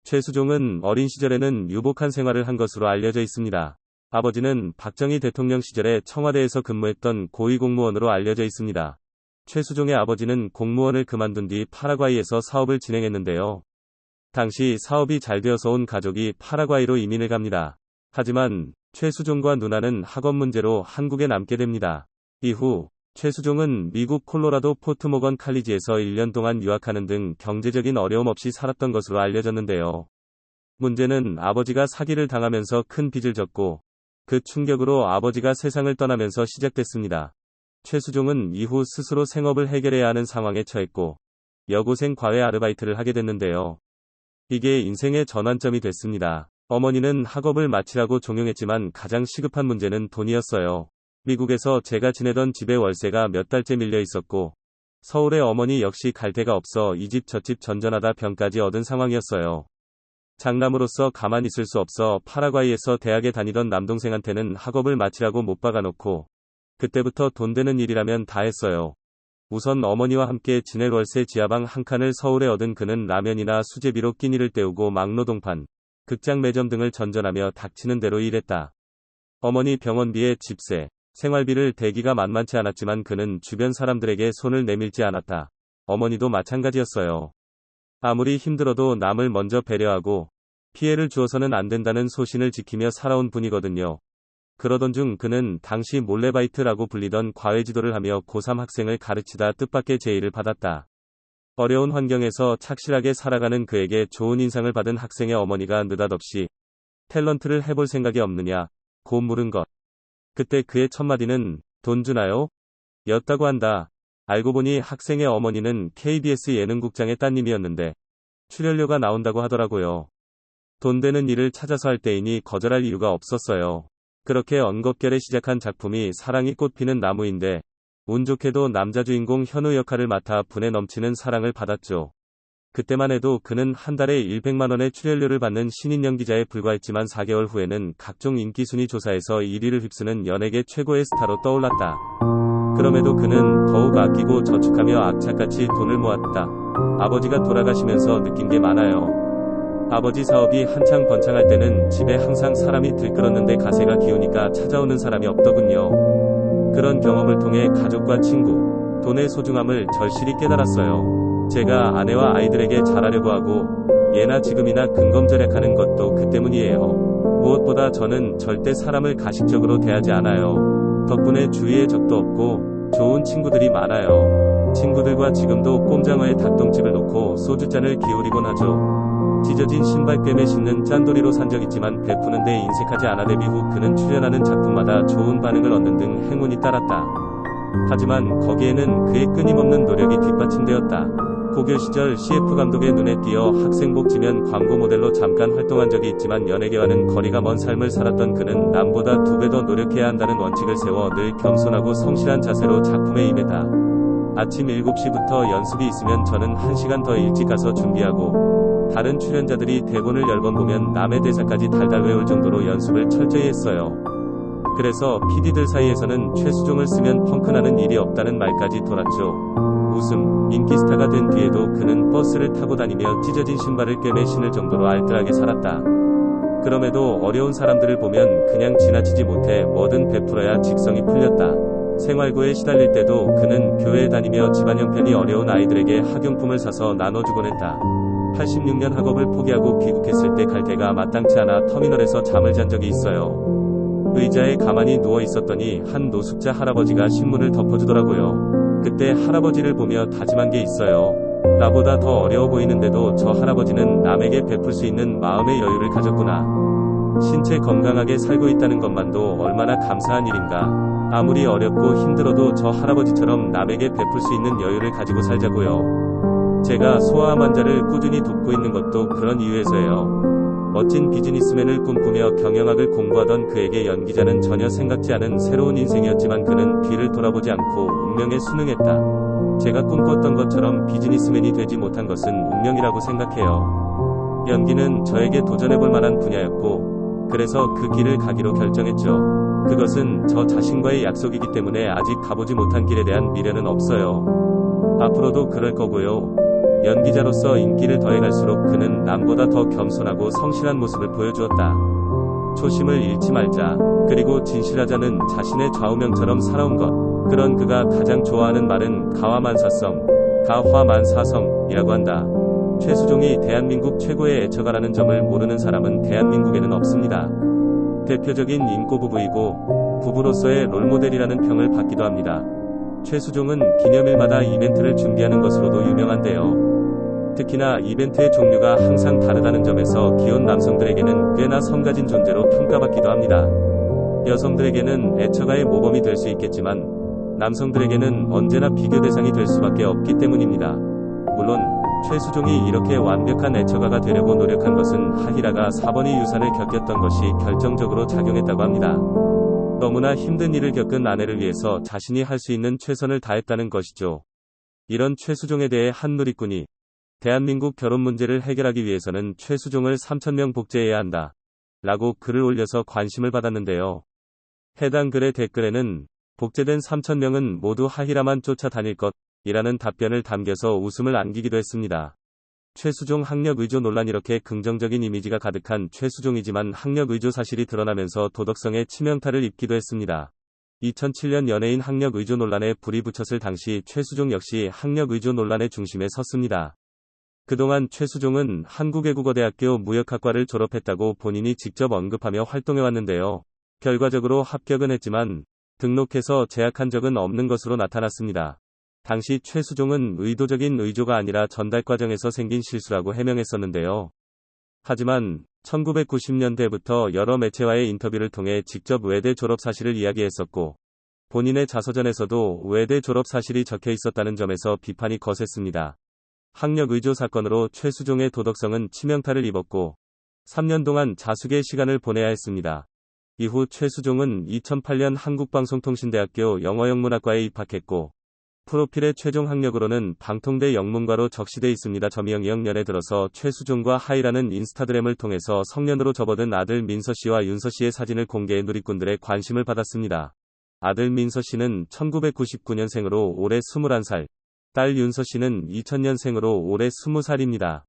최수종은 어린 시절에는 유복한 생활을 한 것으로 알려져 있습니다. 아버지는 박정희 대통령 시절에 청와대에서 근무했던 고위공무원으로 알려져 있습니다. 최수종의 아버지는 공무원을 그만둔 뒤 파라과이에서 사업을 진행했는데요. 당시 사업이 잘 되어서 온 가족이 파라과이로 이민을 갑니다. 하지만 최수종과 누나는 학업 문제로 한국에 남게 됩니다. 이후 최수종은 미국 콜로라도 포트모건 칼리지에서 1년 동안 유학하는 등 경제적인 어려움 없이 살았던 것으로 알려졌는데요. 문제는 아버지가 사기를 당하면서 큰 빚을 졌고 그 충격으로 아버지가 세상을 떠나면서 시작됐습니다. 최수종은 이후 스스로 생업을 해결해야 하는 상황에 처했고 여고생 과외 아르바이트를 하게 됐는데요. 이게 인생의 전환점이 됐습니다. 어머니는 학업을 마치라고 종용했지만 가장 시급한 문제는 돈이었어요. 미국에서 제가 지내던 집에 월세가 몇 달째 밀려 있었고 서울의 어머니 역시 갈 데가 없어 이 집 저 집 전전하다 병까지 얻은 상황이었어요. 장남으로서 가만히 있을 수 없어 파라과이에서 대학에 다니던 남동생한테는 학업을 마치라고 못 박아놓고 그때부터 돈 되는 일이라면 다 했어요. 우선 어머니와 함께 지낼 월세 지하방 한 칸을 서울에 얻은 그는 라면이나 수제비로 끼니를 때우고 막노동판, 극장 매점 등을 전전하며 닥치는 대로 일했다. 어머니 병원비에 집세, 생활비를 대기가 만만치 않았지만 그는 주변 사람들에게 손을 내밀지 않았다. 어머니도 마찬가지였어요. 아무리 힘들어도 남을 먼저 배려하고 피해를 주어서는 안 된다는 소신을 지키며 살아온 분이거든요. 그러던 중 그는 당시 몰래바이트라고 불리던 과외지도를 하며 고3 학생을 가르치다 뜻밖의 제의를 받았다. 어려운 환경에서 착실하게 살아가는 그에게 좋은 인상을 받은 학생의 어머니가 느닷없이 탤런트를 해볼 생각이 없느냐 고 물은 것. 그때 그의 첫마디는 돈 주나요? 였다고 한다. 알고 보니 학생의 어머니는 KBS 예능국장의 따님이었는데 출연료가 나온다고 하더라고요. 돈 되는 일을 찾아서 할 때이니 거절할 이유가 없었어요. 그렇게 언급결에 시작한 작품이 사랑이 꽃피는 나무인데 운 좋게도 남자 주인공 현우 역할을 맡아 분에 넘치는 사랑을 받았죠. 그때만 해도 그는 한 달에 100만 원의 출연료를 받는 신인 연기자에 불과했지만 4개월 후에는 각종 인기 순위 조사에서 1위를 휩쓰는 연예계 최고의 스타로 떠올랐다. 그럼에도 그는 더욱 아끼고 저축하며 악착같이 돈을 모았다. 아버지가 돌아가시면서 느낀 게 많아요. 아버지 사업이 한창 번창할 때는 집에 항상 사람이 들끓었는데 가세가 기우니까 찾아오는 사람이 없더군요. 그런 경험을 통해 가족과 친구, 돈의 소중함을 절실히 깨달았어요. 제가 아내와 아이들에게 잘하려고 하고 예나 지금이나 근검절약하는 것도 그 때문이에요. 무엇보다 저는 절대 사람을 가식적으로 대하지 않아요. 덕분에 주위에 적도 없고 좋은 친구들이 많아요. 친구들과 지금도 꼼장어에 닭똥집을 놓고 소주잔을 기울이곤 하죠. 찢어진 신발꿰매 신는 짠돌이로 산 적 있지만 베푸는데 인색하지 않아 데뷔 후 그는 출연하는 작품마다 좋은 반응을 얻는 등 행운이 따랐다. 하지만 거기에는 그의 끊임없는 노력이 뒷받침되었다. 고교 시절 CF 감독의 눈에 띄어 학생복 지면 광고 모델로 잠깐 활동한 적이 있지만 연예계와는 거리가 먼 삶을 살았던 그는 남보다 2배 더 노력해야 한다는 원칙을 세워 늘 겸손하고 성실한 자세로 작품에 임했다. 아침 7시부터 연습이 있으면 저는 1시간 더 일찍 가서 준비하고 다른 출연자들이 대본을 10번 보면 남의 대사까지 달달 외울 정도로 연습을 철저히 했어요. 그래서 PD들 사이에서는 최수종을 쓰면 펑크나는 일이 없다는 말까지 돌았죠. 웃음, 인기스타가 된 뒤에도 그는 버스를 타고 다니며 찢어진 신발을 꿰매 신을 정도로 알뜰하게 살았다. 그럼에도 어려운 사람들을 보면 그냥 지나치지 못해 뭐든 베풀어야 직성이 풀렸다. 생활고에 시달릴 때도 그는 교회에 다니며 집안 형편이 어려운 아이들에게 학용품을 사서 나눠주곤 했다. 86년 학업을 포기하고 귀국했을 때 갈 데가 마땅치 않아 터미널에서 잠을 잔 적이 있어요. 의자에 가만히 누워 있었더니 한 노숙자 할아버지가 신문을 덮어주더라고요. 그때 할아버지를 보며 다짐한 게 있어요. 나보다 더 어려워 보이는데도 저 할아버지는 남에게 베풀 수 있는 마음의 여유를 가졌구나. 신체 건강하게 살고 있다는 것만도 얼마나 감사한 일인가. 아무리 어렵고 힘들어도 저 할아버지처럼 남에게 베풀 수 있는 여유를 가지고 살자고요. 제가 소아암 환자를 꾸준히 돕고 있는 것도 그런 이유에서예요. 멋진 비즈니스맨을 꿈꾸며 경영학을 공부하던 그에게 연기자는 전혀 생각지 않은 새로운 인생이었지만 그는 뒤를 돌아보지 않고 운명에 순응했다. 제가 꿈꿨던 것처럼 비즈니스맨이 되지 못한 것은 운명이라고 생각해요. 연기는 저에게 도전해볼 만한 분야였고 그래서 그 길을 가기로 결정했죠. 그것은 저 자신과의 약속이기 때문에 아직 가보지 못한 길에 대한 미련은 없어요. 앞으로도 그럴 거고요. 연기자로서 인기를 더해갈수록 그는 남보다 더 겸손하고 성실한 모습을 보여주었다. 초심을 잃지 말자. 그리고 진실하자는 자신의 좌우명처럼 살아온 것. 그런 그가 가장 좋아하는 말은 가화만사성, 가화만사성이라고 한다. 최수종이 대한민국 최고의 애처가라는 점을 모르는 사람은 대한민국에는 없습니다. 대표적인 인고 부부이고 부부로서의 롤모델이라는 평을 받기도 합니다. 최수종은 기념일마다 이벤트를 준비하는 것으로도 유명한데요. 특히나 이벤트의 종류가 항상 다르다는 점에서 기혼 남성들에게는 꽤나 성가진 존재로 평가받기도 합니다. 여성들에게는 애처가의 모범이 될 수 있겠지만 남성들에게는 언제나 비교 대상이 될 수밖에 없기 때문입니다. 물론 최수종이 이렇게 완벽한 애처가가 되려고 노력한 것은 하희라가 4번의 유산을 겪었던 것이 결정적으로 작용했다고 합니다. 너무나 힘든 일을 겪은 아내를 위해서 자신이 할 수 있는 최선을 다했다는 것이죠. 이런 최수종에 대해 한 누리꾼이 대한민국 결혼 문제를 해결하기 위해서는 최수종을 3,000명 복제해야 한다. 라고 글을 올려서 관심을 받았는데요. 해당 글의 댓글에는 복제된 3,000명은 모두 하희라만 쫓아다닐 것 이라는 답변을 담겨서 웃음을 안기기도 했습니다. 최수종 학력 의조 논란. 이렇게 긍정적인 이미지가 가득한 최수종이지만 학력 의조 사실이 드러나면서 도덕성에 치명타를 입기도 했습니다. 2007년 연예인 학력 의조 논란에 불이 붙였을 당시 최수종 역시 학력 의조 논란의 중심에 섰습니다. 그동안 최수종은 한국외국어대학교 무역학과를 졸업했다고 본인이 직접 언급하며 활동해왔는데요. 결과적으로 합격은 했지만 등록해서 재학한 적은 없는 것으로 나타났습니다. 당시 최수종은 의도적인 의조가 아니라 전달 과정에서 생긴 실수라고 해명했었는데요. 하지만 1990년대부터 여러 매체와의 인터뷰를 통해 직접 외대 졸업 사실을 이야기했었고 본인의 자서전에서도 외대 졸업 사실이 적혀 있었다는 점에서 비판이 거셌습니다. 학력 의조 사건으로 최수종의 도덕성은 치명타를 입었고 3년 동안 자숙의 시간을 보내야 했습니다. 이후 최수종은 2008년 한국방송통신대학교 영어영문학과에 입학했고 프로필의 최종 학력으로는 방통대 영문과로 적시돼 있습니다. 2002년에 들어서 최수종과 하희라는 인스타그램을 통해서 성년으로 접어든 아들 민서씨와 윤서씨의 사진을 공개해 누리꾼들의 관심을 받았습니다. 아들 민서씨는 1999년생으로 올해 21살, 딸 윤서씨는 2000년생으로 올해 20살입니다.